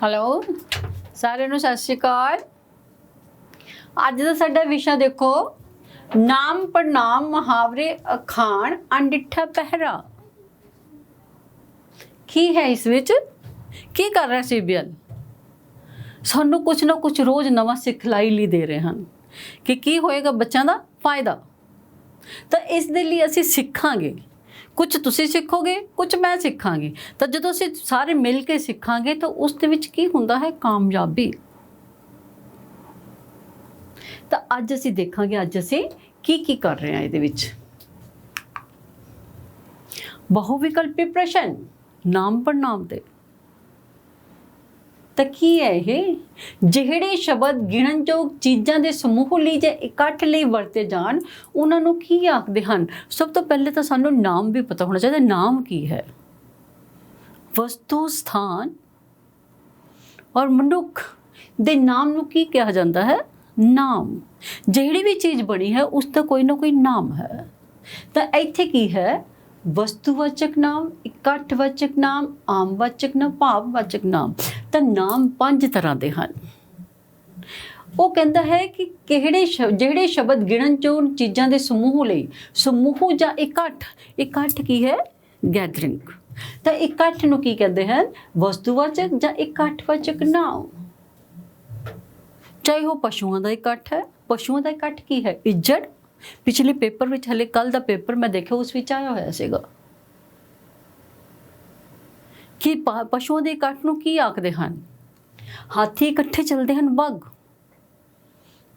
Hello ਸਾਰਿਆਂ ਨੂੰ ਸਤਿ ਸ਼੍ਰੀ ਅਕਾਲ। ਅੱਜ ਦਾ ਸਾਡਾ ਵਿਸ਼ਾ ਦੇਖੋ, ਨਾਮ ਪ੍ਰਨਾਮ ਮੁਹਾਵਰੇ ਅਖਾਣ ਅਣਡਿੱਠਾ ਪਹਿਰਾ। ਕੀ ਹੈ ਇਸ ਵਿੱਚ, ਕੀ ਕਰ ਰਿਹਾ ਸੀਬੀਐਲ? ਸਾਨੂੰ ਕੁਝ ਨਾ ਕੁਝ ਰੋਜ਼ ਨਵਾਂ ਸਿਖਲਾਈ ਲਈ ਦੇ ਰਹੇ ਹਨ ਕਿ ਕੀ ਹੋਏਗਾ ਬੱਚਿਆਂ ਦਾ ਫਾਇਦਾ। ਤਾਂ ਇਸ ਦੇ ਲਈ ਅਸੀਂ ਸਿੱਖਾਂਗੇ, ਕੁਝ ਤੁਸੀਂ ਸਿੱਖੋਗੇ, ਕੁਝ ਮੈਂ ਸਿੱਖਾਂਗੀ। ਤਾਂ ਜਦੋਂ ਅਸੀਂ ਸਾਰੇ ਮਿਲ ਕੇ ਸਿੱਖਾਂਗੇ ਤਾਂ ਉਸ ਦੇ ਵਿੱਚ ਕੀ ਹੁੰਦਾ ਹੈ, ਕਾਮਯਾਬੀ। ਤਾਂ ਅੱਜ ਅਸੀਂ ਦੇਖਾਂਗੇ, ਅੱਜ ਅਸੀਂ ਕੀ ਕਰ ਰਹੇ ਹਾਂ ਇਹਦੇ ਵਿੱਚ। ਬਹੁ ਵਿਕਲਪੀ ਪ੍ਰਸ਼ਨ ਨਾਮ ਪ੍ਰਨਾਮ ਦੇ। ਤਾਂ ਕੀ ਹੈ ਇਹ? ਜਿਹੜੇ ਸ਼ਬਦ ਗਿਣਨਯੋਗ ਚੀਜ਼ਾਂ ਦੇ ਸਮੂਹ ਲਈ ਜਾਂ ਇਕੱਠ ਲਈ ਵਰਤੇ ਜਾਣ, ਉਹਨਾਂ ਨੂੰ ਕੀ ਆਖਦੇ ਹਨ? ਸਭ ਤੋਂ ਪਹਿਲੇ ਤਾਂ ਸਾਨੂੰ ਨਾਮ ਵੀ ਪਤਾ ਹੋਣਾ ਚਾਹੀਦਾ। ਨਾਮ ਕੀ ਹੈ? ਵਸਤੂ, ਸਥਾਨ ਔਰ ਮਨੁੱਖ ਦੇ ਨਾਮ ਨੂੰ ਕੀ ਕਿਹਾ ਜਾਂਦਾ ਹੈ? ਨਾਮ। ਜਿਹੜੀ ਵੀ ਚੀਜ਼ ਬਣੀ ਹੈ ਉਸ ਦਾ ਕੋਈ ਨਾ ਕੋਈ ਨਾਮ ਹੈ। ਤਾਂ ਇੱਥੇ ਕੀ ਹੈ? ਵਸਤੂਵਾਚਕ ਨਾਮ, ਇਕੱਠਵਾਚਕ ਨਾਮ, ਆਮਵਾਚਕ ਨਾਮ, ਭਾਵਵਾਚਕ ਨਾਮ। ਤਾਂ ਨਾਮ 5 ਤਰ੍ਹਾਂ ਦੇ ਹਨ। ਉਹ ਕਹਿੰਦਾ ਹੈ ਕਿ ਜਿਹੜੇ ਸ਼ਬਦ ਗਿਣਨਯੋਗ ਚੀਜ਼ਾਂ ਦੇ ਸਮੂਹ ਲਈ, ਸਮੂਹ ਜਾਂ ਇਕੱਠ, ਇਕੱਠ ਕੀ ਹੈ? ਗੈਦਰਿੰਗ। ਤਾਂ ਇਕੱਠ ਨੂੰ ਕੀ ਕਹਿੰਦੇ ਹਨ? ਵਸਤੂਵਾਚਕ ਜਾਂ ਇਕੱਠਵਾਚਕ ਨਾਮ। ਚਾਹੇ ਉਹ ਪਸ਼ੂਆਂ ਦਾ ਇਕੱਠ ਹੈ। ਪਸ਼ੂਆਂ ਦਾ ਇਕੱਠ ਕੀ ਹੈ? ਇੱਜੜ। ਪਿਛਲੇ ਪੇਪਰ ਵਿੱਚ, ਹਲੇ ਕੱਲ ਦਾ ਪੇਪਰ ਮੈਂ ਦੇਖਿਆ, ਉਸ ਵਿੱਚ ਆਇਆ ਹੋਇਆ ਸੀਗਾ ਕਿ ਪਸ਼ੂਆਂ ਦੇ ਇਕੱਠ ਨੂੰ ਕੀ ਆਖਦੇ ਹਨ? ਹਾਥੀ ਇਕੱਠੇ ਚੱਲਦੇ ਹਨ, ਬੱਗ।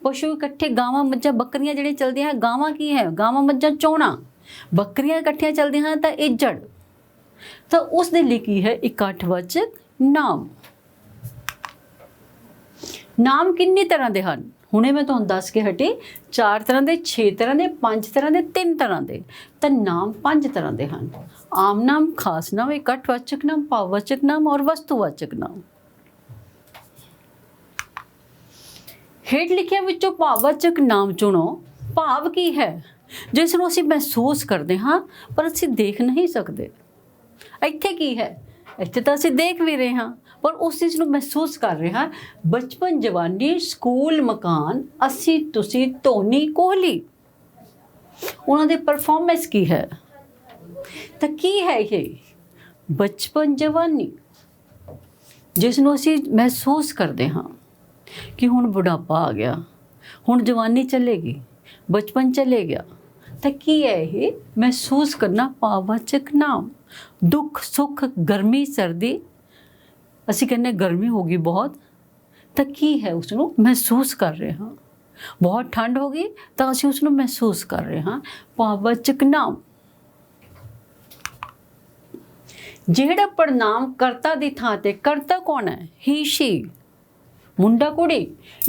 ਪਸ਼ੂ ਇਕੱਠੇ, ਗਾਵਾਂ, ਮੱਝਾਂ, ਬੱਕਰੀਆਂ ਜਿਹੜੀਆਂ ਚੱਲਦੀਆਂ ਹਨ, ਗਾਵਾਂ ਕੀ ਹੈ? ਗਾਵਾਂ, ਮੱਝਾਂ, ਚੋਣਾ। ਬੱਕਰੀਆਂ ਇਕੱਠੀਆਂ ਚੱਲਦੀਆਂ ਹਨ ਤਾਂ ਇੱਜੜ। ਤਾਂ ਉਸ ਦੇ ਲਈ ਕੀ ਹੈ? ਇਕੱਠਵਾਚਕ ਨਾਮ। ਨਾਮ ਕਿੰਨੀ ਤਰ੍ਹਾਂ ਦੇ ਹਨ? ਹੁਣੇ ਮੈਂ ਤੁਹਾਨੂੰ ਦੱਸ ਕੇ ਹਟੀ, 4 ਤਰ੍ਹਾਂ ਦੇ, 6 ਤਰ੍ਹਾਂ ਦੇ, 5 ਤਰ੍ਹਾਂ ਦੇ, 3 ਤਰ੍ਹਾਂ ਦੇ। ਤਾਂ ਨਾਮ 5 ਤਰ੍ਹਾਂ ਦੇ ਹਨ। ਆਮ ਨਾਮ, ਖਾਸ ਨਾਮ, ਇਕੱਠਵਾਚਕ ਨਾਮ, ਭਾਵਵਾਚਕ ਨਾਮ ਔਰ ਵਸਤੂਵਾਚਕ ਨਾਮ। ਹੇਠ ਲਿਖਿਆਂ ਵਿੱਚੋਂ ਭਾਵਵਾਚਕ ਨਾਮ ਚੁਣੋ। ਭਾਵ ਕੀ ਹੈ? ਜਿਸ ਨੂੰ ਅਸੀਂ ਮਹਿਸੂਸ ਕਰਦੇ ਹਾਂ ਪਰ ਅਸੀਂ ਦੇਖ ਨਹੀਂ ਸਕਦੇ। ਇੱਥੇ ਕੀ ਹੈ? ਇੱਥੇ ਤਾਂ ਅਸੀਂ ਦੇਖ ਵੀ ਰਹੇ ਹਾਂ ਪਰ ਉਸ ਚੀਜ਼ ਨੂੰ ਮਹਿਸੂਸ ਕਰ ਰਹੇ ਹਾਂ। ਬਚਪਨ, ਜਵਾਨੀ, ਸਕੂਲ, ਮਕਾਨ, ਅਸੀਂ, ਤੁਸੀਂ, ਧੋਨੀ, ਕੋਹਲੀ, ਉਹਨਾਂ ਦੇ ਪਰਫਾਰਮੈਂਸ ਕੀ ਹੈ? ਤਾਂ ਕੀ ਹੈ ਇਹ? ਬਚਪਨ, ਜਵਾਨੀ, ਜਿਸ ਨੂੰ ਅਸੀਂ ਮਹਿਸੂਸ ਕਰਦੇ ਹਾਂ ਕਿ ਹੁਣ ਬੁਢਾਪਾ ਆ ਗਿਆ, ਹੁਣ ਜਵਾਨੀ ਚਲੇਗੀ, ਬਚਪਨ ਚਲੇ ਗਿਆ। ਤਾਂ ਕੀ ਹੈ ਇਹ? ਮਹਿਸੂਸ ਕਰਨਾ, ਭਾਵਵਾਚਕ ਨਾਮ। ਦੁੱਖ, ਸੁੱਖ, ਗਰਮੀ, ਸਰਦੀ, ਅਸੀਂ ਕਹਿੰਦੇ ਗਰਮੀ ਹੋ ਗਈ ਬਹੁਤ, ਤਾਂ ਕੀ ਹੈ? ਉਸ ਨੂੰ ਮਹਿਸੂਸ ਕਰ ਰਹੇ ਹਾਂ। ਬਹੁਤ ਠੰਡ ਹੋ ਗਈ ਤਾਂ ਅਸੀਂ ਉਸ ਨੂੰ ਮਹਿਸੂਸ ਕਰ ਰਹੇ ਹਾਂ। ਭਾਵਵਾਚਕ ਨਾਮ। ਜਿਹੜਾ ਪੜਨਾਮ ਕਰਤਾ ਦੀ ਥਾਂ ਤੇ, ਕਰਤਾ ਕੌਣ ਹੈ? ਹੀ, ਸ਼ੀ, ਮੁੰਡਾ, ਕੁੜੀ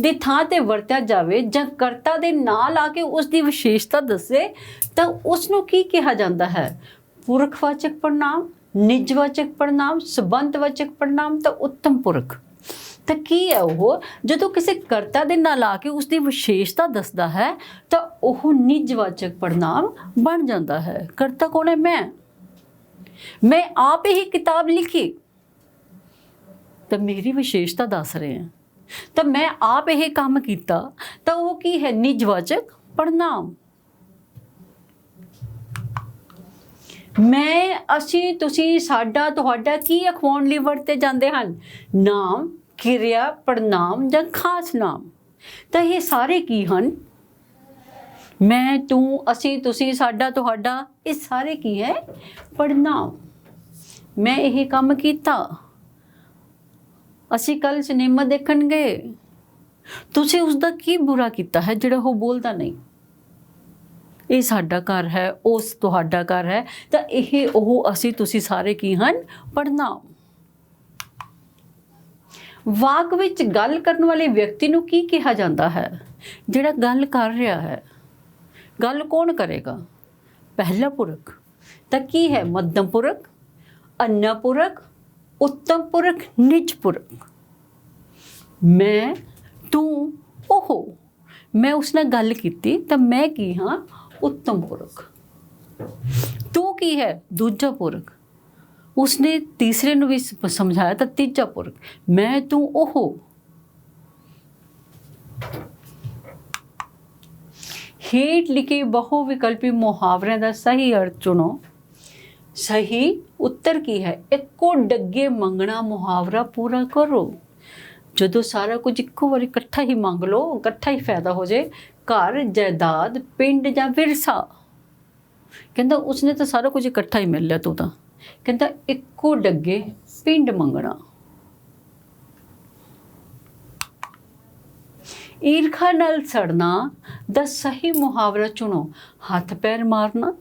ਦੀ ਥਾਂ ਤੇ ਵਰਤਿਆ ਜਾਵੇ ਜਾਂ ਕਰਤਾ ਦੇ ਨਾਲ ਆ ਕੇ ਉਸ ਦੀ ਵਿਸ਼ੇਸ਼ਤਾ ਦੱਸੇ ਤਾਂ ਉਸ ਨੂੰ ਕੀ ਕਿਹਾ ਜਾਂਦਾ ਹੈ? ਪੁਰਖਵਾਚਕ ਪੜਨਾਮ, ਨਿਜਵਾਚਕ ਪੜਨਾਮ, ਸੰਬੰਧਵਾਚਕ ਪੜਨਾਮ ਤਾਂ ਉੱਤਮ ਪੁਰਖ। ਤਾਂ ਕੀ ਹੈ ਉਹ? ਜਦੋਂ ਕਿਸੇ ਕਰਤਾ ਦੇ ਨਾਲ ਆ ਕੇ ਉਸ ਦੀ ਵਿਸ਼ੇਸ਼ਤਾ ਦੱਸਦਾ ਹੈ ਤਾਂ ਉਹ ਨਿਜਵਾਚਕ ਪੜਨਾਮ ਬਣ ਜਾਂਦਾ ਹੈ। ਕਰਤਾ ਕੌਣ ਹੈ? ਮੈਂ ਆਪ ਹੀ ਕਿਤਾਬ ਲਿਖੀ ਤਾਂ ਮੇਰੀ ਵਿਸ਼ੇਸ਼ਤਾ ਦੱਸ ਰਹੇ ਹਾਂ। ਤਾਂ ਮੈਂ ਆਪ ਇਹ ਕੰਮ ਕੀਤਾ ਤਾਂ ਉਹ ਕੀ ਹੈ? ਨਿਜਵਾਚਕ ਪੜਨਾਮ। ਮੈਂ, ਅਸੀਂ, ਤੁਸੀਂ, ਸਾਡਾ, ਤੁਹਾਡਾ ਕੀ ਅਖਵਾਉਣ ਲਈ ਵਰਤੇ ਜਾਂਦੇ ਹਨ? ਨਾਮ, ਕਿਰਿਆ, ਪੜਨਾਮ ਜਾਂ ਖਾਸ ਨਾਮ। ਤਾਂ ਇਹ ਸਾਰੇ ਕੀ ਹਨ? ਮੈਂ, ਤੂੰ, ਅਸੀਂ, ਤੁਸੀਂ, ਸਾਡਾ, ਤੁਹਾਡਾ, ਇਹ ਸਾਰੇ ਕੀ ਹੈ? ਪੜਨਾਮ। ਮੈਂ ਇਹ ਕੰਮ ਕੀਤਾ, ਅਸੀਂ ਕੱਲ ਸਿਨੇਮਾ ਦੇਖਣ ਗਏ, ਤੁਸੀਂ ਉਸ ਦਾ ਕੀ ਬੁਰਾ ਕੀਤਾ ਹੈ ਜਿਹੜਾ ਉਹ ਬੋਲਦਾ ਨਹੀਂ? ਇਹ ਸਾਡਾ ਘਰ ਹੈ, ਉਸ ਤੁਹਾਡਾ ਘਰ ਹੈ। ਤਾਂ ਇਹ, ਉਹ, ਅਸੀਂ, ਤੁਸੀਂ ਸਾਰੇ ਕੀ ਹਨ? ਪੜਨਾਮ। ਵਾਕ ਵਿੱਚ ਗੱਲ ਕਰਨ ਵਾਲੇ ਵਿਅਕਤੀ ਨੂੰ ਕੀ ਕਿਹਾ ਜਾਂਦਾ ਹੈ? ਜਿਹੜਾ ਗੱਲ ਕਰ ਰਿਹਾ ਹੈ। ਗੱਲ ਕੌਣ ਕਰੇਗਾ? ਪਹਿਲਾ ਪੁਰਖ। ਤਾਂ ਕੀ ਹੈ? ਮੱਧਮ ਪੁਰਖ, ਅੰਨਾ ਪੁਰਖ, ਉੱਤਮ ਪੁਰਖ, ਨਿਜ ਪੁਰਖ। ਮੈਂ, ਤੂੰ, ਉਹ, ਮੈਂ ਉਸ ਨਾਲ ਗੱਲ ਕੀਤੀ ਤਾਂ ਮੈਂ ਕੀ ਹਾਂ? ਉੱਤਮ ਪੁਰਖ। ਤੂੰ ਕੀ ਹੈ? ਦੂਜਾ ਪੁਰਖ। उसने तीसरे ਨੂੰ भी समझाया ਤਾਂ ਤੀਜਾ ਪੁਰਖ मैं तू ओहो। ਹੇਠ ਲਿਖੇ ਬਹੁ ਵਿਕਲਪੀ ਮੁਹਾਵਰਿਆਂ ਦਾ ਸਹੀ ਅਰਥ ਚੁਣੋ। सही उत्तर की है ਇੱਕੋ ਡੱਗੇ ਮੰਗਣਾ ਮੁਹਾਵਰਾ ਪੂਰਾ ਕਰੋ। ਜਦੋਂ ਸਾਰਾ ਕੁਝ ਇੱਕੋ ਵਾਰੀ ਇਕੱਠਾ ਹੀ ਮੰਗ ਲਓ, ਇਕੱਠਾ ਹੀ ਫਾਇਦਾ ਹੋ ਜਾਏ, ਘਰ ਜਾਇਦਾਦ ਪਿੰਡ ਜਾਂ ਵਿਰਸਾ। ਕਹਿੰਦਾ ਉਸਨੇ ਤਾਂ ਸਾਰਾ ਕੁਝ ਇਕੱਠਾ ਹੀ ਮਿਲ ਲਿਆ, ਤੂੰ ਤਾਂ ਕਹਿੰਦਾ ਇੱਕੋ ਡੱਗੇ ਪਿੰਡ ਮੰਗਣਾ। ਈਰਖਾ ਨਾਲ ਸੜਨਾ ਦਾ ਸਹੀ ਮੁਹਾਵਰਾ ਚੁਣੋ। ਹੱਥ ਪੈਰ ਮਾਰਨਾ,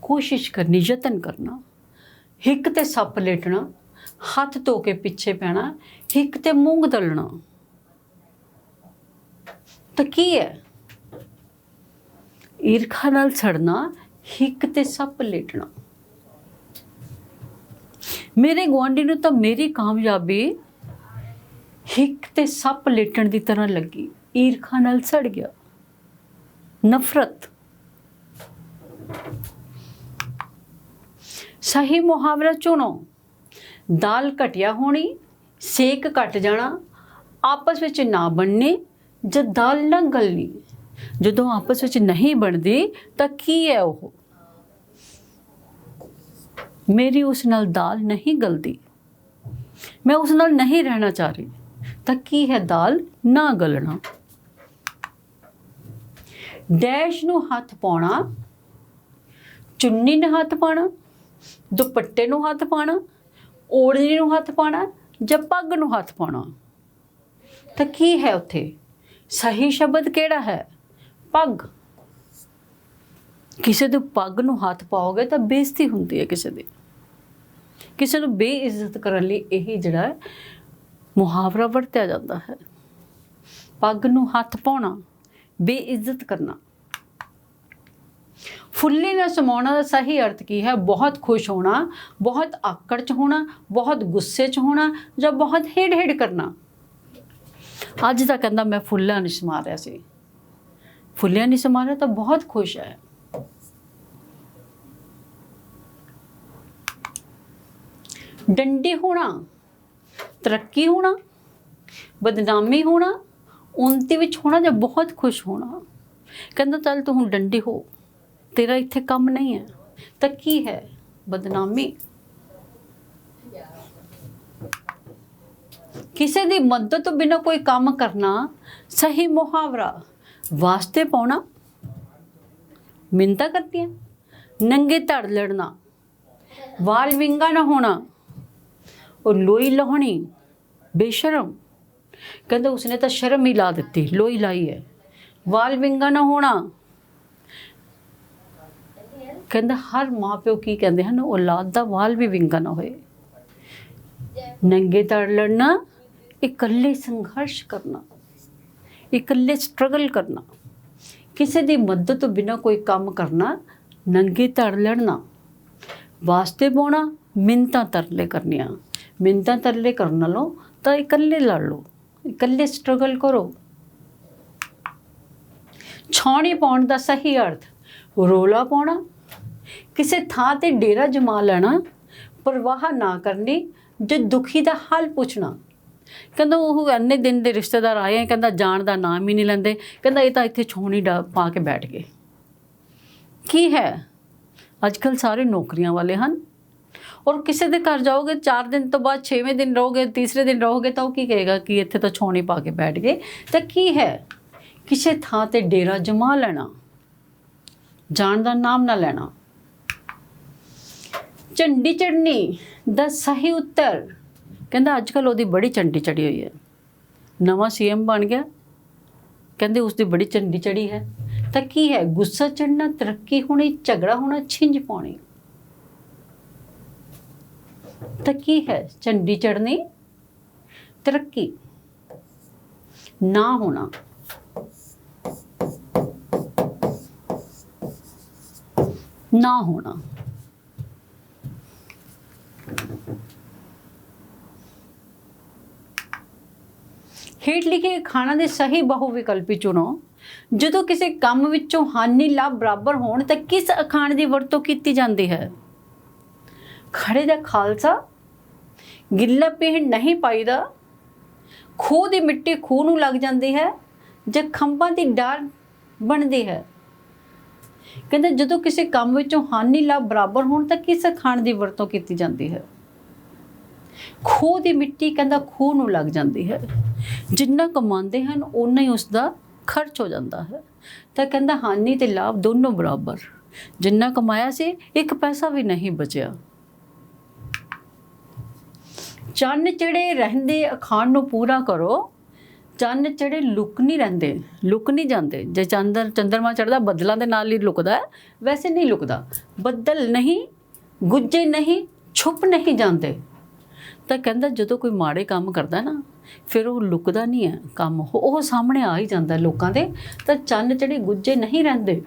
ਕੋਸ਼ਿਸ਼ ਕਰਨੀ, ਯਤਨ ਕਰਨਾ। ਹਿੱਕ ਤੇ ਸੱਪ ਲੇਟਣਾ, ਹੱਥ ਧੋ ਕੇ ਪਿੱਛੇ ਪੈਣਾ, ਹਿੱਕ ਤੇ ਮੂੰਗ ਦਲਣਾ। ਤਾਂ ਕੀ ਹੈ? ਈਰਖਾ ਨਾਲ ਸੜਨਾ, ਹਿੱਕ ਤੇ ਸੱਪ ਲੇਟਣਾ। ਮੇਰੇ ਗੁਆਂਢੀ ਨੂੰ ਤਾਂ ਮੇਰੀ ਕਾਮਯਾਬੀ ਹਿੱਕ ਤੇ ਸੱਪ ਲੇਟਣ ਦੀ ਤਰ੍ਹਾਂ ਲੱਗੀ, ਈਰਖਾ ਨਾਲ ਸੜ ਗਿਆ। ਨਫ਼ਰਤ। ਸਹੀ ਮੁਹਾਵਰਾ ਚੁਣੋ। ਦਾਲ ਘਟਿਆ ਹੋਣੀ, ਸੇਕ ਘਟ ਜਾਣਾ, ਆਪਸ ਵਿੱਚ ਨਾ ਬਣਨੀ ਜਾਂ ਦਾਲ ਨਾ ਗਲਣੀ। ਜਦੋਂ ਆਪਸ ਵਿੱਚ ਨਹੀਂ ਬਣਦੀ ਤਾਂ ਕੀ ਹੈ ਉਹ? ਮੇਰੀ ਉਸ ਨਾਲ ਦਾਲ ਨਹੀਂ ਗਲਦੀ, ਮੈਂ ਉਸ ਨਾਲ ਨਹੀਂ ਰਹਿਣਾ ਚਾਹ ਰਹੀ। ਤਾਂ ਕੀ ਹੈ ਦਾਲ ਨਾ ਗਲਣਾ। ਡੈਸ਼ ਨੂੰ ਹੱਥ ਪਾਉਣਾ, ਚੁੰਨੀ ਨੂੰ ਹੱਥ ਪਾਉਣਾ, ਦੁਪੱਟੇ ਨੂੰ ਹੱਥ ਪਾਉਣਾ, ਓੜਨੀ ਨੂੰ ਹੱਥ ਪਾਉਣਾ ਜਾਂ ਪੱਗ ਨੂੰ ਹੱਥ ਪਾਉਣਾ। ਤਾਂ ਕੀ ਹੈ ਉੱਥੇ? ਸਹੀ ਸ਼ਬਦ ਕਿਹੜਾ ਹੈ? ਪੱਗ। ਕਿਸੇ ਦੇ ਪੱਗ ਨੂੰ ਹੱਥ ਪਾਓਗੇ ਤਾਂ ਬੇਇੱਜ਼ਤੀ ਹੁੰਦੀ ਹੈ ਕਿਸੇ ਦੀ। ਕਿਸੇ ਨੂੰ ਬੇਇੱਜ਼ਤ ਕਰਨ ਲਈ ਇਹ ਜਿਹੜਾ ਮੁਹਾਵਰਾ ਵਰਤਿਆ ਜਾਂਦਾ ਹੈ। ਪੱਗ ਨੂੰ ਹੱਥ ਪਾਉਣਾ, ਬੇਇੱਜ਼ਤ ਕਰਨਾ। ਫੁੱਲੀ ਨਾ ਸਮਾਉਣਾ ਦਾ ਸਹੀ ਅਰਥ ਕੀ ਹੈ? ਬਹੁਤ ਖੁਸ਼ ਹੋਣਾ, ਬਹੁਤ ਆਕੜ 'ਚ ਹੋਣਾ, ਬਹੁਤ ਗੁੱਸੇ 'ਚ ਹੋਣਾ ਜਾਂ ਬਹੁਤ ਹੇੜ ਕਰਨਾ। ਅੱਜ ਤਾਂ ਕਹਿੰਦਾ ਮੈਂ ਫੁੱਲਾਂ ਨਹੀਂ ਸਮਾ ਰਿਹਾ ਸੀ, ਫੁੱਲਿਆਂ ਨਹੀਂ ਸਮਾ ਰਿਹਾ ਤਾਂ ਬਹੁਤ ਖੁਸ਼ ਹੈ। ਡੰਡੀ ਹੋਣਾ, ਤਰੱਕੀ ਹੋਣਾ, ਬਦਨਾਮੀ ਹੋਣਾ, ਉਨਤੀ ਵਿੱਚ ਹੋਣਾ ਜਾਂ ਬਹੁਤ ਖੁਸ਼ ਹੋਣਾ। ਕਹਿੰਦਾ ਚੱਲ ਤੂੰ ਹੁਣ ਡੰਡੀ ਹੋ, ਤੇਰਾ ਇੱਥੇ ਕੰਮ ਨਹੀਂ ਹੈ। ਤਾਂ ਕੀ ਹੈ? ਬਦਨਾਮੀ। ਕਿਸੇ ਦੀ ਮਦਦ ਤੋਂ ਬਿਨਾਂ ਕੋਈ ਕੰਮ ਕਰਨਾ। ਸਹੀ ਮੁਹਾਵਰਾ ਵਾਸਤੇ ਪਾਉਣਾ, ਮਿੰਨਤਾਂ ਕਰਦੀਆਂ, ਨੰਗੇ ਧੜ ਲੜਨਾ, ਵਾਲ ਵਿੰਗਾ ਨਾ ਹੋਣਾ, ਔਰ ਲੋਈ ਲਾਉਣੀ, ਬੇਸ਼ਰਮ। ਕਹਿੰਦਾ ਉਸਨੇ ਤਾਂ ਸ਼ਰਮ ਹੀ ਲਾ ਦਿੱਤੀ, ਲੋਈ ਲਾਈ ਹੈ। ਵਾਲ ਵਿੰਗਾ ਨਾ ਹੋਣਾ। ਕਹਿੰਦਾ ਹਰ ਮਾਂ ਪਿਓ ਕੀ ਕਹਿੰਦੇ ਹਨ? ਔਲਾਦ ਦਾ ਵਾਲ ਵੀ ਵਿੰਗਾ ਨਾ ਹੋਏ। ਨੰਗੇ ਧੜ ਲੜਨਾ, ਇਕੱਲੇ ਸੰਘਰਸ਼ ਕਰਨਾ, ਇਕੱਲੇ ਸਟਰਗਲ ਕਰਨਾ, ਕਿਸੇ ਦੀ ਮਦਦ ਤੋਂ ਬਿਨਾਂ ਕੋਈ ਕੰਮ ਕਰਨਾ, ਨੰਗੇ ਧੜ ਲੜਨਾ। ਵਾਸਤੇ ਪਾਉਣਾ, ਮਿੰਨਤਾਂ ਤਰਲੇ ਕਰਨੀਆਂ। ਮਿੰਨਤਾਂ ਤਰਲੇ ਕਰਨ ਨਾਲੋਂ ਤਾਂ ਇਕੱਲੇ ਲੜ ਲਓ, ਇਕੱਲੇ ਸਟਰਗਲ ਕਰੋ। ਛਾਉਣੀ ਪਾਉਣ ਦਾ ਸਹੀ ਅਰਥ ਰੌਲਾ ਪਾਉਣਾ, ਕਿਸੇ ਥਾਂ ਤੇ ਡੇਰਾ ਜਮਾ ਲੈਣਾ, ਪਰਵਾਹ ਨਾ ਕਰਨੀ ਜੇ ਦੁਖੀ ਦਾ ਹਾਲ ਪੁੱਛਣਾ। ਕਹਿੰਦਾ ਉਹ ਇੰਨੇ ਦਿਨ ਦੇ ਰਿਸ਼ਤੇਦਾਰ ਆਏ, ਕਹਿੰਦਾ ਜਾਣ ਦਾ ਨਾਮ ਹੀ ਨਹੀਂ ਲੈਂਦੇ। ਕਹਿੰਦਾ ਇਹ ਤਾਂ ਇੱਥੇ ਛਾਉਣੀ ਪਾ ਕੇ ਬੈਠ ਗਏ। ਕੀ ਹੈ? ਅੱਜ ਕੱਲ੍ਹ ਸਾਰੇ ਨੌਕਰੀਆਂ ਵਾਲੇ ਹਨ, ਔਰ ਕਿਸੇ ਦੇ ਘਰ ਜਾਓਗੇ 4 ਦਿਨ ਤੋਂ ਬਾਅਦ 6ਵੇਂ ਦਿਨ ਰਹੋਗੇ, ਤੀਸਰੇ ਦਿਨ ਰਹੋਗੇ ਤਾਂ ਉਹ ਕੀ ਕਹੇਗਾ ਕਿ ਇੱਥੇ ਤਾਂ ਛਾਉਣੀ ਪਾ ਕੇ ਬੈਠ ਗਏ। ਤਾਂ ਕੀ ਹੈ? ਕਿਸੇ ਥਾਂ ਤੇ ਡੇਰਾ ਜਮਾ ਲੈਣਾ, ਜਾਣ ਦਾ ਨਾਮ ਨਾ ਲੈਣਾ। ਝੰਡੀ ਚੜ੍ਹਨੀ ਦਾ ਸਹੀ ਉੱਤਰ। ਕਹਿੰਦਾ ਅੱਜ ਕੱਲ੍ਹ ਉਹਦੀ ਬੜੀ ਝੰਡੀ ਚੜ੍ਹੀ ਹੋਈ ਹੈ, ਨਵਾਂ CM ਬਣ ਗਿਆ, ਕਹਿੰਦੇ ਉਸਦੀ ਬੜੀ ਝੰਡੀ ਚੜ੍ਹੀ ਹੈ। ਤਾਂ ਕੀ ਹੈ? ਗੁੱਸਾ ਚੜ੍ਹਨਾ, ਤਰੱਕੀ ਹੋਣੀ, ਝਗੜਾ ਹੋਣਾ, ਛਿੰਝ ਪਾਉਣੀ। ਤਾਂ ਕੀ ਹੈ? ਝੰਡੀ ਚੜ੍ਹਨੀ, ਤਰੱਕੀ ਨਾ ਹੋਣਾ। ਨਾ ਹੋਣਾ। ਹੇਠ ਲਿਖੇ ਖਾਣਾ ਦੇ ਸਹੀ ਬਹੁ ਵਿਕਲਪੀ ਚੁਣੋ। ਜਦੋਂ ਕਿਸੇ ਕੰਮ ਵਿੱਚੋਂ ਹਾਨੀ ਲਾਭ ਬਰਾਬਰ ਹੋਣ ਤਾਂ ਕਿਸ ਅਖਾਣ ਦੀ ਵਰਤੋਂ ਕੀਤੀ ਜਾਂਦੀ ਹੈ? खड़े दा खालसा, गिल्ला पीड़ नहीं पाईदा, खूह दी मिट्टी खूह नूं लग जाती है, जे खंभां दी डार बनती है। कहते जदों किसी काम विचों हानि लाभ बराबर होण तां किस खाण दी वरतों कीती जाती है। खूह दी मिट्टी कहता खूह नूं लग जाती है, जिन्ना कमाते हैं उन्ना ही उसका खर्च हो जाता है। तो कहता हानि ते लाभ दोनों बराबर, जिन्ना कमाया से एक पैसा भी नहीं बचिया। चन्न चढ़े रहंदे अखाण नूं पूरा करो, चन्न चढ़े लुक नहीं रहिंदे, लुक नहीं जाते। जे चंद्रमा चढ़दा बदलों के नाल ही लुकदा है, वैसे नहीं लुकदा। बदल नहीं, गुज्जे नहीं, छुप नहीं जाते। तो कहता जो कोई माड़े काम करता ना, फिर वो लुकदा नहीं है काम, वो सामने आ ही जाता लोगों के। तो चन्न चढ़े गुज्जे नहीं रहंदे।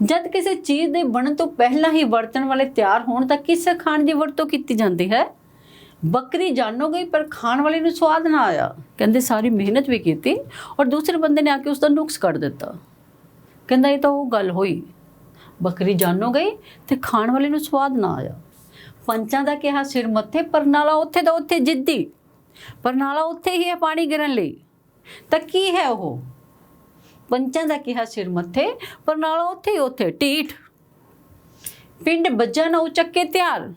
जद किसी चीज़ के बनन तो पहला ही बर्तन वाले तैयार होण तां किस खाण की वरतों की जाती है। बकरी जानो गई पर खाण वाले नूं स्वाद ना आया। कहते सारी मेहनत भी की और दूसरे बंदे ने आके उसका नुक्स कढ़ दिता। कहता ये तो वो गल होई, बकरी जानो गई तो खाण वाले नूं स्वाद ना आया। पंचां दा कहा सिर मत्थे, परनाला उत्थे दा उत्थे जिद्दी, परनाला उत्थे ही है पानी गिरन लई। तां की है वो? पंचां दा कहा सिर मत्थे, परनाला उत्थे ही उत्थे ढीठ। पिंड बज्जा ना उचक्के तैयार।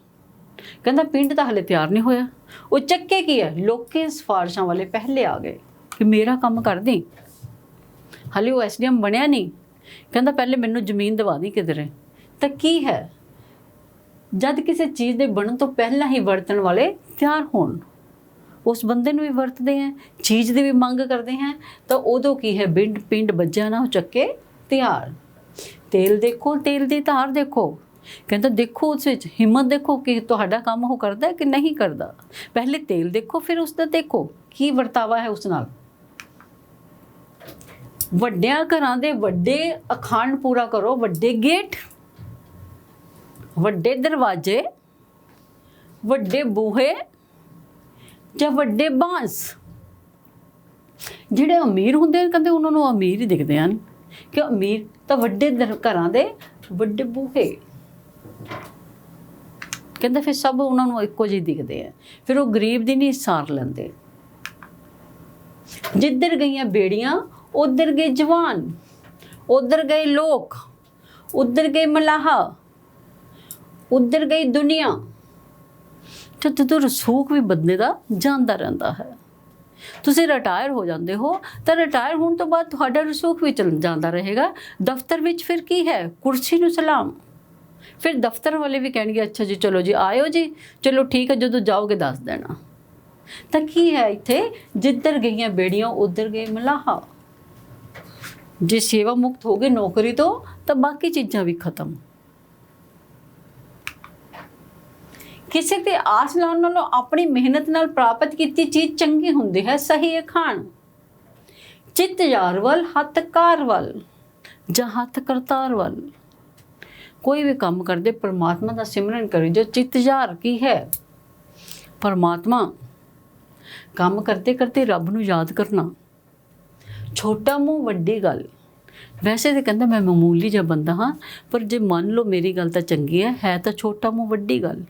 कहता पिंड तो हले तैयार नहीं होया, वो चक्के की है लोकें सिफारिशों वाले पहले आ गए कि मेरा काम कर दी। हले वो SDM बनया नहीं, कहता पहले मैनू जमीन दवा दी किधरे। तो की है, जद किसी चीज़ के बनन तो पहला ही बरतन वाले तैयार होण, उस बंदे नूं भी वरतते हैं, चीज़ की भी मंग करते हैं। तो उदों की है पिंड बज्जा ना चक्के तैयार। तेल देखो, तेल की धार देखो। कहता देखो उस हिम्मत देखो कि तुहाडा काम वो करदा है कि नहीं करदा। पहले तेल देखो, फिर उसका देखो की वरतावा है उस नाल। वड्डियां घरां दे वड्डे अखंड पूरा करो, वड्डे गेट, वड्डे दरवाजे, वड्डे बूहे या वड्डे बांस। जिहड़े अमीर हुंदे हैं कहंदे उन्हां नूं अमीर ही दिखदे हन कि अमीर तां वड्डे घरां दे वड्डे बूहे। कहते फिर सब उन्होंने इक्को जी दिखते हैं, फिर वो गरीब की नहीं सार लेंदे। जिधर गई बेड़ियां उधर गए जवान, उधर गए लोग, उधर गए मलाहा, उधर गई दुनिया। तो रसूख भी बंदे का जाता रहता है। तुसीं रिटायर हो जाते हो तो रिटायर होने तो बाद तुहाडा रसूख भी चल जाता रहेगा। दफ्तर विच फिर की है, कुर्सी नूं सलाम। फिर दफ्तर वाले भी कहेंगे अच्छा जी चलो जी आयो जी, चलो ठीक है, जो जाओगे दस देना। तो की है इत्थे, जिधर गई बेड़ियां उधर गए मलाहा। जे सेवा मुक्त हो गए नौकरी तो बाकी चीज़ां भी खत्म। किसी ते आस लाउण नालों अपनी मेहनत नाल प्राप्त की चीज़ चंगी हुंदी है। सही अखाण चित यार वल हथ कार वल जां हथ करतार वल। कोई भी काम करते परमात्मा का सिमरन करे। जो चित यार की है परमात्मा, काम करते करते रब नूं याद करना। छोटा मुँह वड्डी गल। वैसे तो कहता मैं मामूली जिहा बंदा हाँ, पर जे मान लो मेरी गल तो चंगी है तो छोटा मुँह वड्डी गल।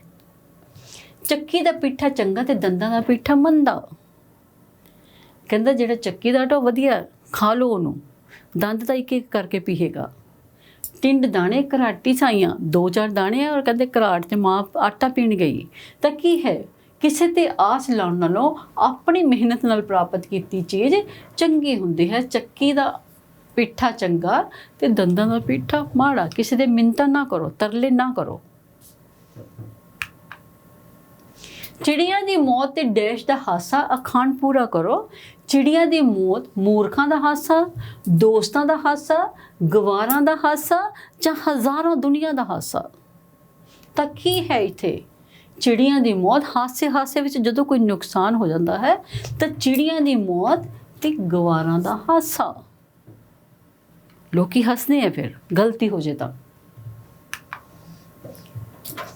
चक्की दा पिठा चंगा ते दंदां दा पिठा मंदा। कहता जिहड़ा चक्की दा आटा वधिया, खा लो उहनूं, दंद तो एक एक करके पीएगा। टिंड दाने घराटी साइयां, दो चार दाने और कहते घराट ते माँ आटा पीण गई। तो की है, किसी ते आस लाउण नालों अपनी मेहनत नाल प्राप्त की चीज़ चंगी हुंदी है। चक्की दा पिठा चंगा ते दंदां दा पिठा माड़ा। किसी दे मिन्नतां ना करो, तरले ना करो। चिड़िया की मौत ते डैश का हासा अखंड पूरा करो। चिड़िया की मौत मूर्खां का हासा, दोस्तां का हासा, गवारां का हासा जां हज़ारों दुनिया का हासा। तो की है इत्थे, चिड़िया की मौत हासे हासे विच जदों कोई नुकसान हो जाता है तो चिड़िया की मौत ते गवारां का हासा। लोग हसने हैं फिर गलती हो जाए तो।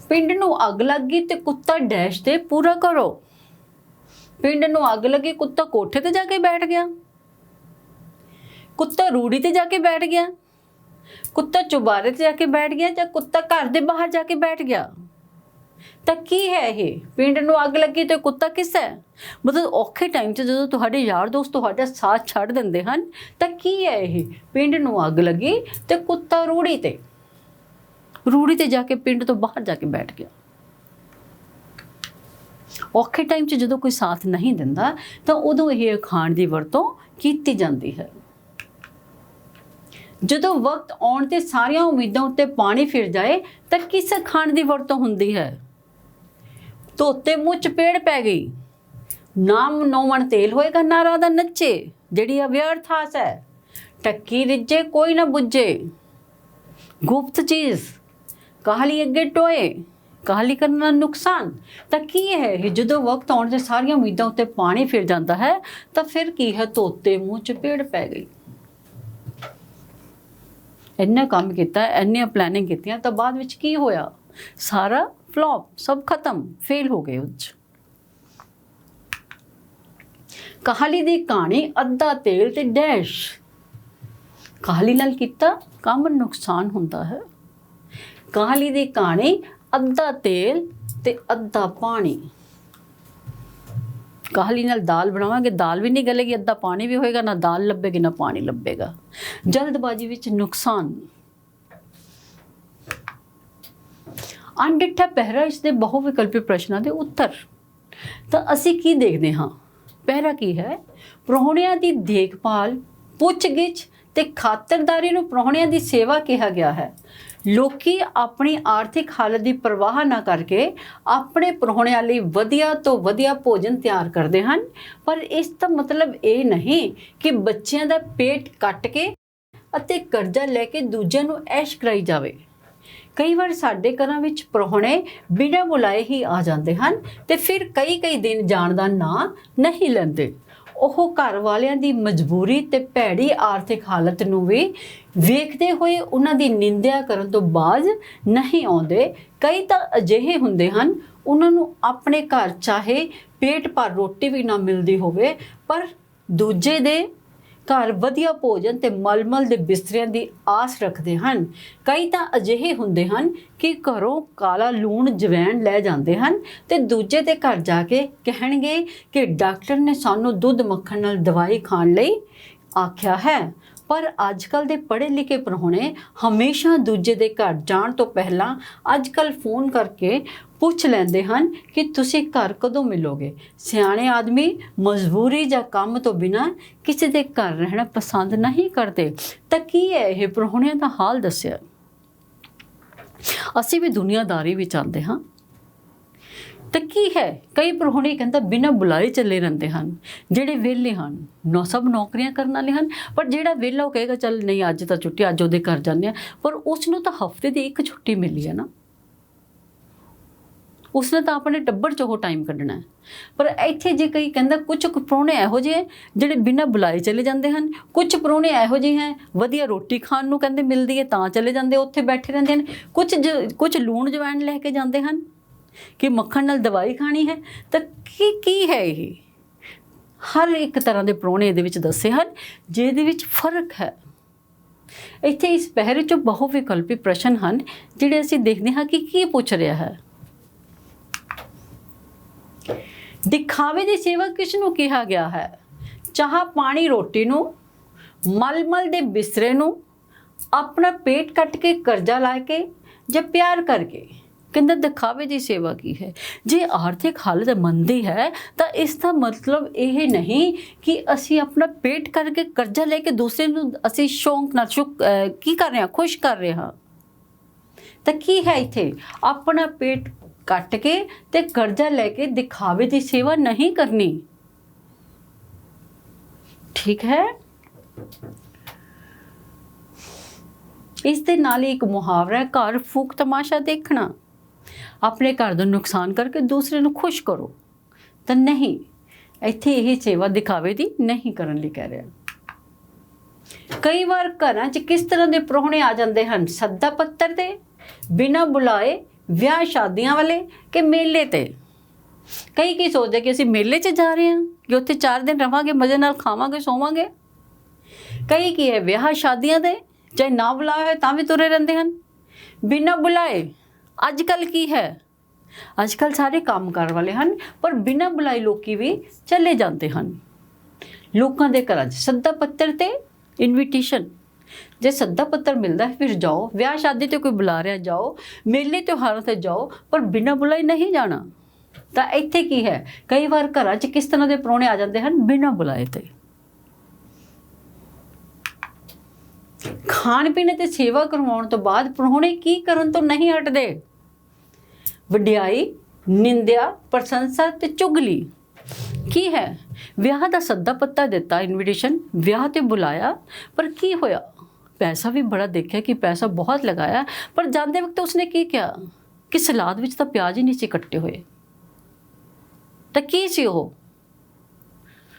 पिंड नूं अग लग गई ते कुत्ता डैश दे पूरा करो। पिंड नूं अग लगी, कुत्ता कोठे ते जाके बैठ गया, कुत्ता रूड़ी ते जाके बैठ गया। ਕੁੱਤਾ ਚੁਬਾਰੇ ਤੇ ਜਾ ਕੇ ਬੈਠ ਗਿਆ ਜਾਂ ਕੁੱਤਾ ਘਰ ਦੇ ਬਾਹਰ ਜਾ ਕੇ ਬੈਠ ਗਿਆ? ਤਾਂ ਕੀ ਹੈ ਇਹ? ਪਿੰਡ ਨੂੰ ਅੱਗ ਲੱਗੀ ਤੇ ਕੁੱਤਾ ਕਿਸ ਹੈ? ਮਤਲਬ ਔਖੇ ਟਾਈਮ 'ਚ ਜਦੋਂ ਤੁਹਾਡੇ ਯਾਰ ਦੋਸਤ ਤੁਹਾਡਾ ਸਾਥ ਛੱਡ ਦਿੰਦੇ ਹਨ ਤਾਂ ਕੀ ਹੈ ਇਹ? ਪਿੰਡ ਨੂੰ ਅੱਗ ਲੱਗੀ ਤੇ ਕੁੱਤਾ ਰੂੜੀ ਤੇ ਜਾ ਕੇ ਪਿੰਡ ਤੋਂ ਬਾਹਰ ਜਾ ਕੇ ਬੈਠ ਗਿਆ। ਔਖੇ ਟਾਈਮ 'ਚ ਜਦੋਂ ਕੋਈ ਸਾਥ ਨਹੀਂ ਦਿੰਦਾ ਤਾਂ ਉਦੋਂ ਇਹ ਅਖਾਣ ਦੀ ਵਰਤੋਂ ਕੀਤੀ ਜਾਂਦੀ ਹੈ। ਜਦੋਂ ਵਕਤ ਆਉਣ ਤੇ ਸਾਰੀਆਂ ਉਮੀਦਾਂ ਉੱਤੇ ਪਾਣੀ ਫਿਰ ਜਾਏ ਤਾਂ ਕਿਸ ਅਖਾਣ ਦੀ ਵਰਤੋਂ ਹੁੰਦੀ ਹੈ? ਧੋਤੇ ਮੂੰਹ ਚਪੇੜ ਪੈ ਗਈ, ਨਾਮ ਨੌਵਣ ਤੇਲ ਹੋਏਗਾ ਨਾ ਰਾਧਾ ਨੱਚੇ, ਜਿਹੜੀ ਅਵਿਅਰਥ ਆਸ ਹੈ। ਟੱਕੀ ਰਿੱਝੇ ਕੋਈ ਨਾ ਬੁੱਝੇ, ਗੁਪਤ ਚੀਜ਼ ਕਾਹਲੀ ਅੱਗੇ ਟੋਏ, ਕਾਹਲੀ ਕਰਨ ਨਾਲ ਨੁਕਸਾਨ। ਤਾਂ ਕੀ ਹੈ ਇਹ? ਜਦੋਂ ਵਕਤ ਆਉਣ ਤੇ ਸਾਰੀਆਂ ਉਮੀਦਾਂ ਉੱਤੇ ਪਾਣੀ ਫਿਰ ਜਾਂਦਾ ਹੈ ਤਾਂ ਫਿਰ ਕੀ ਹੈ? ਧੋਤੇ ਮੂੰਹ ਚਪੇੜ ਪੈ ਗਈ। ਇੰਨਾ ਕੰਮ ਕੀਤਾ, ਇੰਨੀਆਂ ਪਲੈਨਿੰਗ ਕੀਤੀਆਂ ਤਾਂ ਬਾਅਦ ਵਿੱਚ ਕੀ ਹੋਇਆ? ਸਾਰਾ ਫਲॉप, ਸਭ ਖਤਮ, ਫੇਲ ਹੋ ਗਏ। ਉੱਚ ਕਾਹਲੀ ਦੀ ਕਹਾਣੀ ਅੱਧਾ ਤੇਲ ਤੇ ਡੈਸ਼। ਕਾਹਲੀ ਨਾਲ ਕੀਤਾ ਕੰਮ ਨੁਕਸਾਨ ਹੁੰਦਾ ਹੈ। ਕਾਹਲੀ ਦੀ ਕਹਾਣੀ ਅੱਧਾ ਤੇਲ ਤੇ ਅੱਧਾ ਪਾਣੀ। ਕਾਹਲੀ ਨਾਲ ਦਾਲ ਬਣਾਵਾਂਗੇ, ਦਾਲ ਵੀ ਨਹੀਂ ਗਲੇਗੀ, ਅੱਧਾ ਪਾਣੀ ਵੀ ਹੋਏਗਾ, ਨਾ ਦਾਲ ਲੱਭੇਗੀ ਨਾ ਪਾਣੀ ਲੱਭੇਗਾ। ਜਲਦਬਾਜ਼ੀ ਵਿੱਚ ਨੁਕਸਾਨ। ਅਣਡਿੱਠਾ ਪਹਿਰਾ ਇਸ ਦੇ ਬਹੁ ਵਿਕਲਪੀ ਪ੍ਰਸ਼ਨਾਂ ਦੇ ਉੱਤਰ। ਤਾਂ ਅਸੀਂ ਕੀ ਦੇਖਦੇ ਹਾਂ? ਪਹਿਰਾ ਕੀ ਹੈ? ਪ੍ਰਾਹੁਣਿਆਂ ਦੀ ਦੇਖਭਾਲ, ਪੁੱਛਗਿੱਛ ਤੇ ਖਾਤਰਦਾਰੀ ਨੂੰ ਪ੍ਰਾਹੁਣਿਆਂ ਦੀ ਸੇਵਾ ਕਿਹਾ ਗਿਆ ਹੈ। ਲੋਕੀ ਆਪਣੀ ਆਰਥਿਕ ਹਾਲਤ ਦੀ ਪਰਵਾਹ ਨਾ ਕਰਕੇ ਆਪਣੇ ਪ੍ਰਾਹੁਣਿਆਂ ਲਈ ਵਧੀਆ ਤੋਂ ਵਧੀਆ ਭੋਜਨ ਤਿਆਰ ਕਰਦੇ ਹਨ, ਪਰ ਇਸ ਦਾ ਮਤਲਬ ਇਹ ਨਹੀਂ ਕਿ ਬੱਚਿਆਂ ਦਾ ਪੇਟ ਕੱਟ ਕੇ ਅਤੇ ਕਰਜ਼ਾ ਲੈ ਕੇ ਦੂਜਿਆਂ ਨੂੰ ਐਸ਼ ਕਰਾਈ ਜਾਵੇ। ਕਈ ਵਾਰ ਸਾਡੇ ਘਰਾਂ ਵਿੱਚ ਪ੍ਰਾਹੁਣੇ ਬਿਨਾਂ ਬੁਲਾਏ ਹੀ ਆ ਜਾਂਦੇ ਹਨ ਤੇ ਫਿਰ ਕਈ ਦਿਨ ਜਾਣ ਦਾ ਨਾਂ ਨਹੀਂ ਲੈਂਦੇ। ਉਹ ਘਰ ਵਾਲਿਆਂ ਦੀ ਮਜਬੂਰੀ ਤੇ ਭੈੜੀ ਆਰਥਿਕ ਹਾਲਤ ਨੂੰ ਵੀ ਵੇਖਦੇ ਹੋਏ ਉਹਨਾਂ ਦੀ ਨਿੰਦਿਆ ਕਰਨ ਤੋਂ ਬਾਜ਼ ਨਹੀਂ ਆਉਂਦੇ। ਕਈ ਤਾਂ ਅਜਿਹੇ ਹੁੰਦੇ ਹਨ, ਉਹਨਾਂ ਨੂੰ ਆਪਣੇ ਘਰ ਚਾਹੇ ਪੇਟ ਭਰ ਰੋਟੀ ਵੀ ਨਾ ਮਿਲਦੀ ਹੋਵੇ, ਪਰ ਦੂਜੇ ਦੇ ਘਰ ਵਧੀਆ ਭੋਜਨ ਤੇ ਮਲਮਲ ਦੇ ਬਿਸਤਰਿਆਂ ਦੀ ਆਸ ਰੱਖਦੇ ਹਨ। ਕਈ ਤਾਂ ਅਜਿਹੇ ਹੁੰਦੇ ਹਨ ਕਿ ਘਰੋਂ ਕਾਲਾ ਲੂਣ ਜਵੈਣ ਲੈ ਜਾਂਦੇ ਹਨ ਤੇ ਦੂਜੇ ਦੇ ਘਰ ਜਾ ਕੇ ਕਹਿਣਗੇ ਕਿ ਡਾਕਟਰ ਨੇ ਸਾਨੂੰ ਦੁੱਧ ਮੱਖਣ ਨਾਲ ਦਵਾਈ ਖਾਣ ਲਈ ਆਖਿਆ ਹੈ। ਪਰ ਅੱਜ ਕੱਲ੍ਹ ਦੇ ਪੜ੍ਹੇ ਲਿਖੇ ਪ੍ਰਾਹੁਣੇ ਹਮੇਸ਼ਾ ਦੂਜੇ ਦੇ ਘਰ ਜਾਣ ਤੋਂ ਪਹਿਲਾਂ ਅੱਜ ਕੱਲ੍ਹ ਫੋਨ ਕਰਕੇ ਪੁੱਛ ਲੈਂਦੇ ਹਨ ਕਿ ਤੁਸੀਂ ਘਰ ਕਦੋਂ ਮਿਲੋਗੇ। ਸਿਆਣੇ ਆਦਮੀ ਮਜਬੂਰੀ ਜਾਂ ਕੰਮ ਤੋਂ ਬਿਨਾਂ ਕਿਸੇ ਦੇ ਘਰ ਰਹਿਣਾ ਪਸੰਦ ਨਹੀਂ ਕਰਦੇ। ਤਾਂ ਕੀ ਹੈ ਇਹ? ਪ੍ਰਾਹੁਣਿਆਂ ਦਾ ਹਾਲ ਦੱਸਿਆ। ਅਸੀਂ ਵੀ ਦੁਨੀਆਦਾਰੀ ਵਿੱਚ ਆਉਂਦੇ ਹਾਂ ਤਾਂ ਕੀ ਹੈ? ਕਈ ਪ੍ਰਾਹੁਣੇ ਕਹਿੰਦਾ ਬਿਨਾਂ ਬੁਲਾਏ ਚੱਲੇ ਰਹਿੰਦੇ ਹਨ। ਜਿਹੜੇ ਵਿਹਲੇ ਹਨ, ਸਭ ਨੌਕਰੀਆਂ ਕਰਨ ਵਾਲੇ ਹਨ, ਪਰ ਜਿਹੜਾ ਵਿਹਲਾ ਉਹ ਕਹੇਗਾ ਚੱਲ ਨਹੀਂ ਅੱਜ ਤਾਂ ਛੁੱਟੀ, ਅੱਜ ਉਹਦੇ ਘਰ ਜਾਂਦੇ ਹਾਂ, ਪਰ ਉਸ ਨੂੰ ਤਾਂ ਹਫ਼ਤੇ ਦੀ ਇੱਕ ਛੁੱਟੀ ਮਿਲੀ ਹੈ ਨਾ, ਉਸਨੇ ਤਾਂ ਆਪਣੇ ਟੱਬਰ 'ਚ ਉਹ ਟਾਈਮ ਕੱਢਣਾ ਹੈ। ਪਰ ਇੱਥੇ ਜੇ ਕਈ ਕਹਿੰਦਾ ਕੁਝ ਕੁ ਇਹੋ ਜਿਹੇ ਜਿਹੜੇ ਬਿਨਾਂ ਬੁਲਾਏ ਚਲੇ ਜਾਂਦੇ ਹਨ, ਕੁਝ ਪ੍ਰਾਹੁਣੇ ਇਹੋ ਜਿਹੇ ਹੈ ਵਧੀਆ ਰੋਟੀ ਖਾਣ ਨੂੰ ਕਹਿੰਦੇ ਮਿਲਦੀ ਹੈ ਤਾਂ ਚਲੇ ਜਾਂਦੇ, ਉੱਥੇ ਬੈਠੇ ਰਹਿੰਦੇ ਹਨ। ਕੁਝ ਲੂਣ ਜਵੈਣ ਲੈ ਕੇ ਜਾਂਦੇ ਹਨ ਕਿ ਮੱਖਣ ਨਾਲ ਦਵਾਈ ਖਾਣੀ ਹੈ। ਤਾਂ ਕੀ ਹੈ ਇਹ? ਹਰ ਇੱਕ ਤਰ੍ਹਾਂ ਦੇ ਪ੍ਰਾਹੁਣੇ ਇਹਦੇ ਵਿੱਚ ਦੱਸੇ ਹਨ ਜਿਹਦੇ ਵਿੱਚ ਫਰਕ ਹੈ। ਇੱਥੇ ਇਸ ਪਹਿਰੇ 'ਚੋਂ ਬਹੁ ਵਿਕਲਪੀ ਪ੍ਰਸ਼ਨ ਹਨ ਜਿਹੜੇ ਅਸੀਂ ਦੇਖਦੇ ਹਾਂ ਕਿ ਕੀ ਪੁੱਛ ਰਿਹਾ ਹੈ। ਦਿਖਾਵੇ ਦੀ ਸੇਵਾ ਕਿਸ ਨੂੰ ਕਿਹਾ ਗਿਆ ਹੈ? ਚਾਹ ਪਾਣੀ ਰੋਟੀ ਨੂੰ, ਮਲਮਲ ਦੇ ਬਿਸਤਰੇ ਨੂੰ, ਆਪਣਾ ਪੇਟ ਕੱਟ ਕੇ ਕਰਜ਼ਾ ਲਾ ਕੇ ਜਾਂ ਪਿਆਰ ਕਰਕੇ। ਕਹਿੰਦਾ ਦਿਖਾਵੇ ਦੀ ਸੇਵਾ ਕੀ ਹੈ? ਜੇ ਆਰਥਿਕ ਹਾਲਤ ਮੰਦੀ ਹੈ ਤਾਂ ਇਸ ਦਾ ਮਤਲਬ ਇਹ ਨਹੀਂ ਕਿ ਅਸੀਂ ਆਪਣਾ ਪੇਟ ਕਰਕੇ ਕਰਜ਼ਾ ਲੈ ਕੇ ਦੂਸਰੇ ਨੂੰ ਅਸੀਂ ਸ਼ੌਂਕ ਨਾਲ ਕੀ ਕਰ ਰਹੇ ਹਾਂ, ਖੁਸ਼ ਕਰ ਰਹੇ ਹਾਂ। ਤਾਂ ਕੀ ਹੈ ਇੱਥੇ? ਆਪਣਾ ਪੇਟ ਕੱਟ ਕੇ ਤੇ ਕਰਜ਼ਾ ਲੈ ਕੇ ਦਿਖਾਵੇ ਦੀ ਸੇਵਾ ਨਹੀਂ ਕਰਨੀ। ਠੀਕ ਹੈ। ਇਸ ਦੇ ਨਾਲ ਹੀ ਇੱਕ ਮੁਹਾਵਰਾ ਹੈ, ਘਰ ਫੂਕ ਤਮਾਸ਼ਾ ਦੇਖਣਾ। ਆਪਣੇ ਘਰ ਦਾ ਨੁਕਸਾਨ ਕਰਕੇ ਦੂਸਰੇ ਨੂੰ ਖੁਸ਼ ਕਰੋ। ਤਾਂ ਨਹੀਂ, ਇੱਥੇ ਇਹ ਸੇਵਾ ਦਿਖਾਵੇ ਦੀ ਨਹੀਂ ਕਰਨ ਲਈ ਕਹਿ ਰਿਹਾ। ਕਈ ਵਾਰ ਘਰਾਂ 'ਚ ਕਿਸ ਤਰ੍ਹਾਂ ਦੇ ਪ੍ਰਾਹੁਣੇ ਆ ਜਾਂਦੇ ਹਨ? ਸੱਦਾ ਪੱਤਰ ਤੇ, ਬਿਨਾਂ ਬੁਲਾਏ, ਵਿਆਹ ਸ਼ਾਦੀਆਂ ਵਾਲੇ ਕਿ ਮੇਲੇ ਤੇ। ਕਈ ਕੀ ਸੋਚਦੇ ਕਿ ਅਸੀਂ ਮੇਲੇ 'ਚ ਜਾ ਰਹੇ ਹਾਂ ਕਿ ਉੱਥੇ 4 ਦਿਨ ਰਵਾਂਗੇ, ਮਜ਼ੇ ਨਾਲ ਖਾਵਾਂਗੇ ਸੋਵਾਂਗੇ। ਕਈ ਕੀ ਹੈ ਵਿਆਹ ਸ਼ਾਦੀਆਂ ਦੇ ਚਾਹੇ ਨਾ ਬੁਲਾਇਆ ਹੋਏ ਤਾਂ ਵੀ ਤੁਰੇ ਰਹਿੰਦੇ ਹਨ ਬਿਨਾਂ ਬੁਲਾਏ। ਅੱਜ ਕੱਲ੍ਹ ਕੀ ਹੈ, ਅੱਜ ਕੱਲ੍ਹ ਸਾਰੇ ਕੰਮ ਕਾਰ ਵਾਲੇ ਹਨ, ਪਰ ਬਿਨਾਂ ਬੁਲਾਏ ਲੋਕੀ ਵੀ ਚਲੇ ਜਾਂਦੇ ਹਨ। ਲੋਕਾਂ ਦੇ ਘਰਾਂ 'ਚ ਸੱਦਾ ਪੱਤਰ ਤੇ ਇਨਵੀਟੇਸ਼ਨ, ਜੇ ਸੱਦਾ ਪੱਤਰ ਮਿਲਦਾ ਹੈ ਫਿਰ ਜਾਓ, ਵਿਆਹ ਸ਼ਾਦੀ ਤੇ ਕੋਈ ਬੁਲਾ ਰਿਹਾ ਜਾਓ, ਮੇਲੇ ਤਿਉਹਾਰਾਂ ਤੇ ਜਾਓ, ਪਰ ਬਿਨਾਂ ਬੁਲਾਏ ਨਹੀਂ ਜਾਣਾ। ਤਾਂ ਇੱਥੇ ਕੀ ਹੈ, ਕਈ ਵਾਰ ਘਰਾਂ 'ਚ ਕਿਸ ਤਰ੍ਹਾਂ ਦੇ ਪ੍ਰਾਹੁਣੇ ਆ ਜਾਂਦੇ ਹਨ ਬਿਨਾਂ ਬੁਲਾਏ ਤੇ। ਖਾਣ ਪੀਣ ਤੇ ਸੇਵਾ ਕਰਵਾਉਣ ਤੋਂ ਬਾਅਦ ਪ੍ਰਾਹੁਣੇ ਕੀ ਕਰਨ ਤੋਂ ਨਹੀਂ ਹਟਦੇ, ਵਡਿਆਈ, ਨਿੰਦਿਆ, ਪ੍ਰਸ਼ੰਸਾ ਤੇ ਚੁਗਲੀ। ਕੀ ਹੈ, ਵਿਆਹ ਦਾ ਸੱਦਾ ਪੱਤਾ ਦਿੱਤਾ, ਇਨਵੀਟੇਸ਼ਨ, ਵਿਆਹ ਤੇ ਬੁਲਾਇਆ, ਪਰ ਕੀ ਹੋਇਆ, ਪੈਸਾ ਵੀ ਬੜਾ ਦੇਖਿਆ ਕਿ ਪੈਸਾ ਬਹੁਤ ਲਗਾਇਆ, ਪਰ ਜਾਂਦੇ ਵਕਤ ਉਸਨੇ ਕੀ ਕਿਹਾ ਕਿ ਸਲਾਦ ਵਿੱਚ ਤਾਂ ਪਿਆਜ਼ ਹੀ ਨਹੀਂ ਸੀ ਕੱਟੇ ਹੋਏ। ਤਾਂ ਕੀ ਸੀ ਉਹ,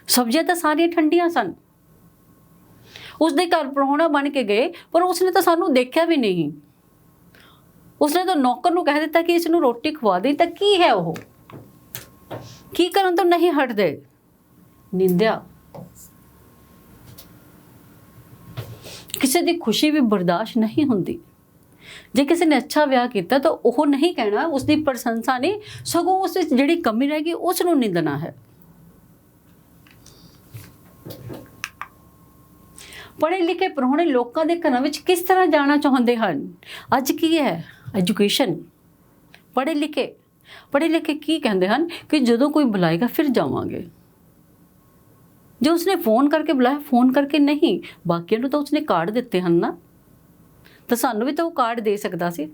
ਸਬਜ਼ੀਆਂ ਤਾਂ ਸਾਰੀਆਂ ਠੰਡੀਆਂ ਸਨ। ਉਸਦੇ ਘਰ ਪ੍ਰਾਹੁਣਾ ਬਣ ਕੇ ਗਏ, ਪਰ ਉਸਨੇ ਤਾਂ ਸਾਨੂੰ ਦੇਖਿਆ ਵੀ ਨਹੀਂ। ਉਸਨੇ ਤਾਂ ਨੌਕਰ ਨੂੰ ਕਹਿ ਦਿੱਤਾ ਕਿ ਇਸ ਨੂੰ ਰੋਟੀ ਖਵਾ ਦੇ। ਤਾਂ ਕੀ ਹੈ ਉਹ, ਕੀ ਕਰਨ ਤੋਂ ਨਹੀਂ ਹਟਦੇ, ਨਿੰਦਿਆ। ਕਿਸੇ ਦੀ ਖੁਸ਼ੀ ਵੀ ਬਰਦਾਸ਼ਤ ਨਹੀਂ ਹੁੰਦੀ। ਜੇ ਕਿਸੇ ਨੇ ਅੱਛਾ ਵਿਆਹ ਕੀਤਾ ਤਾਂ ਉਹ ਨਹੀਂ ਕਹਿਣਾ, ਉਸਦੀ ਪ੍ਰਸ਼ੰਸਾ ਨਹੀਂ, ਸਗੋਂ ਉਸ ਵਿੱਚ ਜਿਹੜੀ ਕਮੀ ਰਹੇਗੀ ਉਸ ਨੂੰ ਨਿੰਦਣਾ ਹੈ। ਪੜ੍ਹੇ ਲਿਖੇ ਪ੍ਰਾਹੁਣੇ ਲੋਕਾਂ ਦੇ ਘਰਾਂ ਵਿੱਚ ਕਿਸ ਤਰ੍ਹਾਂ ਜਾਣਾ ਚਾਹੁੰਦੇ ਹਨ। ਅੱਜ ਕੀ ਹੈ, ਐਜੂਕੇਸ਼ਨ। ਪੜ੍ਹੇ ਲਿਖੇ ਕੀ ਕਹਿੰਦੇ ਹਨ ਕਿ ਜਦੋਂ ਕੋਈ ਬੁਲਾਏਗਾ ਫਿਰ ਜਾਵਾਂਗੇ। ਜੇ ਉਸਨੇ ਫੋਨ ਕਰਕੇ ਬੁਲਾਇਆ, ਫੋਨ ਕਰਕੇ ਨਹੀਂ, ਬਾਕੀਆਂ ਨੂੰ ਤਾਂ ਉਸਨੇ ਕਾਰਡ ਦਿੱਤੇ ਹਨ ਨਾ, ਤਾਂ ਸਾਨੂੰ ਵੀ ਤਾਂ ਉਹ ਕਾਰਡ ਦੇ ਸਕਦਾ ਸੀ।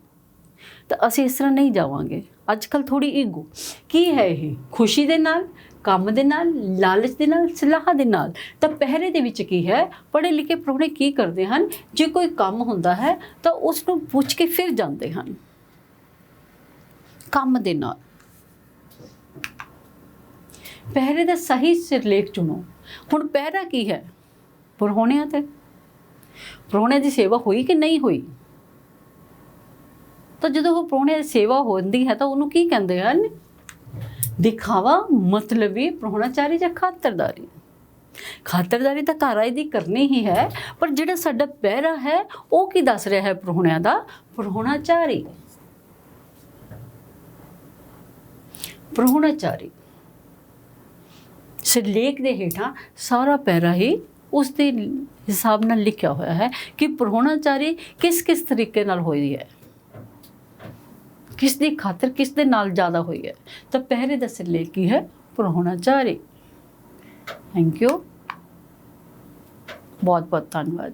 ਤਾਂ ਅਸੀਂ ਇਸ ਤਰ੍ਹਾਂ ਨਹੀਂ ਜਾਵਾਂਗੇ। ਅੱਜ ਕੱਲ੍ਹ ਥੋੜ੍ਹੀ ਈਗੋ ਕੀ ਹੈ, ਇਹ ਖੁਸ਼ੀ ਦੇ ਨਾਲ, ਕੰਮ ਦੇ ਨਾਲ, ਲਾਲਚ ਦੇ ਨਾਲ, ਸਲਾਹ ਦੇ ਨਾਲ। ਤਾਂ ਪਹਿਰੇ ਦੇ ਵਿੱਚ ਕੀ ਹੈ, ਪੜ੍ਹੇ ਲਿਖੇ ਪ੍ਰਾਹੁਣੇ ਕੀ ਕਰਦੇ ਹਨ, ਜੇ ਕੋਈ ਕੰਮ ਹੁੰਦਾ ਹੈ ਤਾਂ ਉਸ ਨੂੰ ਪੁੱਛ ਕੇ ਫਿਰ ਜਾਂਦੇ ਹਨ, ਕੰਮ ਦੇ ਨਾਲ। ਪਹਿਰੇ ਦਾ ਸਹੀ ਸਿਰਲੇਖ ਚੁਣੋ। ਹੁਣ ਪਹਿਰਾ ਕੀ ਹੈ, ਪ੍ਰਾਹੁਣਿਆਂ ਤੇ, ਪ੍ਰਾਹੁਣੇ ਦੀ ਸੇਵਾ ਹੋਈ ਕਿ ਨਹੀਂ ਹੋਈ। ਤਾਂ ਜਦੋਂ ਉਹ ਪ੍ਰਾਹੁਣੇ ਦੀ ਸੇਵਾ ਹੁੰਦੀ ਹੈ ਤਾਂ ਉਹਨੂੰ ਕੀ ਕਹਿੰਦੇ ਹਨ, ਦਿਖਾਵਾ, ਮਤਲਬੀ, ਪ੍ਰਾਹੁਣਾਚਾਰੀ ਜਾਂ ਖਾਤਰਦਾਰੀ। ਖਾਤਰਦਾਰੀ ਤਾਂ ਘਰ ਆਏ ਦੀ ਕਰਨੀ ਹੀ ਹੈ, ਪਰ ਜਿਹੜਾ ਸਾਡਾ ਪਹਿਰਾ ਹੈ ਉਹ ਕੀ ਦੱਸ ਰਿਹਾ ਹੈ ਪ੍ਰਾਹੁਣਿਆਂ ਦਾ, ਪ੍ਰਾਹੁਣਾਚਾਰੀ। ਪ੍ਰਾਹੁਣਾਚਾਰੀ ਸਿਰਲੇਖ ਦੇ ਹੇਠਾਂ ਸਾਰਾ ਪਹਿਰਾ ਹੀ ਉਸ ਦੇ ਹਿਸਾਬ ਨਾਲ ਲਿਖਿਆ ਹੋਇਆ ਹੈ ਕਿ ਪ੍ਰਾਹੁਣਾਚਾਰੀ ਕਿਸ ਕਿਸ ਤਰੀਕੇ ਨਾਲ ਹੋਈ ਹੈ, ਕਿਸ ਦੀ ਖਾਤਰ ਕਿਸ ਦੇ ਨਾਲ ਜ਼ਿਆਦਾ ਹੋਈ ਹੈ। ਤਾਂ ਪਹਿਰੇ ਦਾ ਸਿਰਲੇਖ ਕੀ ਹੈ, ਪ੍ਰਾਹੁਣਾਚਾਰੀ। ਥੈਂਕ ਯੂ, ਬਹੁਤ ਬਹੁਤ ਧੰਨਵਾਦ।